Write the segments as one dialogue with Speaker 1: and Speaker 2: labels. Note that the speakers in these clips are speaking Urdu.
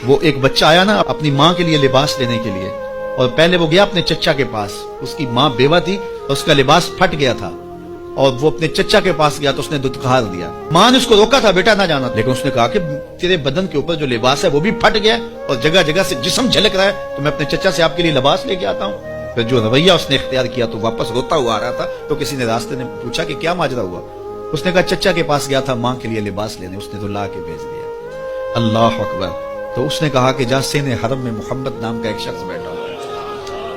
Speaker 1: وہ ایک بچہ آیا نا اپنی ماں کے لیے لباس لینے کے لیے، اور پہلے وہ گیا اپنے چچا کے پاس، اس کی ماں بیوہ تھی اور اس کا لباس پھٹ گیا تھا، اور وہ اپنے چچا کے پاس گیا تو اس نے دھتکار دیا۔ ماں نے اس کو روکا تھا بیٹا نہ جانا، لیکن اس نے کہا کہ تیرے بدن کے اوپر جو لباس ہے وہ بھی پھٹ گیا اور جگہ جگہ سے جسم جھلک رہا ہے، تو میں اپنے چچا سے آپ کے لیے لباس لے کے آتا ہوں۔ پھر جو رویہ اس نے اختیار کیا تو واپس روتا ہوا آ رہا تھا، تو کسی نے راستے نے پوچھا کہ کیا ماجرا ہوا؟ اس نے کہا چچا کے پاس گیا تھا ماں کے لیے لباس لینے، اس نے تو لا کے بھیج دیا۔ اللہ اکبر۔ تو اس نے کہا کہ جا سین حرم میں محمد نام کا ایک شخص بیٹھا ہوا ہے،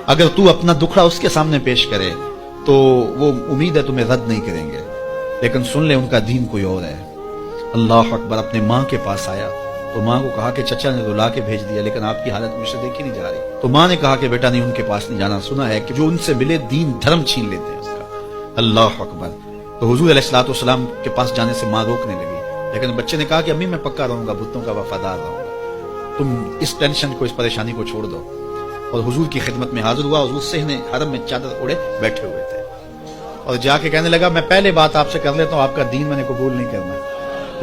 Speaker 1: اگر تو اپنا دکھڑا اس کے سامنے پیش کرے تو وہ امید ہے تمہیں رد نہیں کریں گے، لیکن سن لے ان کا دین کوئی اور ہے۔ اللہ اکبر۔ اپنے ماں کے پاس آیا تو ماں کو کہا کہ چچا نے تو لا کے بھیج دیا، لیکن آپ کی حالت مجھ سے دیکھی نہیں جا رہی۔ تو ماں نے کہا کہ بیٹا نہیں، ان کے پاس نہیں جانا، سنا ہے کہ جو ان سے ملے دین دھرم چھین لیتے ہیں اس کا۔ اللہ اکبر۔ تو حضور علیہ الصلوۃ والسلام کے پاس جانے سے ماں روکنے لگی، لیکن بچے نے کہا کہ امی میں پکا رہوں گا، بتوں کا وفادار رہوں گا، تم اس ٹینشن کو، اس پریشانی کو چھوڑ دو۔ اور حضور کی خدمت میں حاضر ہوا۔ حضور صحن حرم میں چادر اوڑے بیٹھے ہوئے تھے، اور جا کے کہنے لگا میں پہلے بات آپ سے کر لیتا ہوں، آپ کا دین میں نے قبول نہیں کرنا۔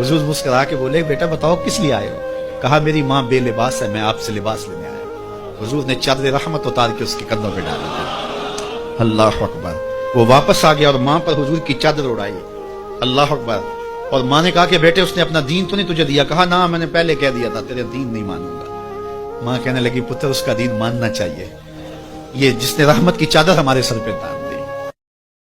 Speaker 1: حضور مسکرا کے بولے بیٹا بتاؤ کس لیے آئے ہو؟ کہا میری ماں بے لباس ہے، میں آپ سے لباس لینے آیا ہوں۔ حضور نے چادر رحمت اتار کے اس کے کندھوں پہ ڈال دی۔ اللہ اکبر۔ وہ واپس آ گیا اور ماں پر حضور کی چادر اڑائی۔ اللہ اکبر۔ اور ماں نے کہا کہ بیٹے اس نے اپنا دین تو نہیں تجھے دیا؟ کہا نہ، میں نے پہلے کہہ دیا تھا تیرے دین نہیں مانوں گا۔ ماں کہنے لگی پتر اس کا دین ماننا چاہیے، یہ جس نے رحمت کی چادر ہمارے سر پہ ڈال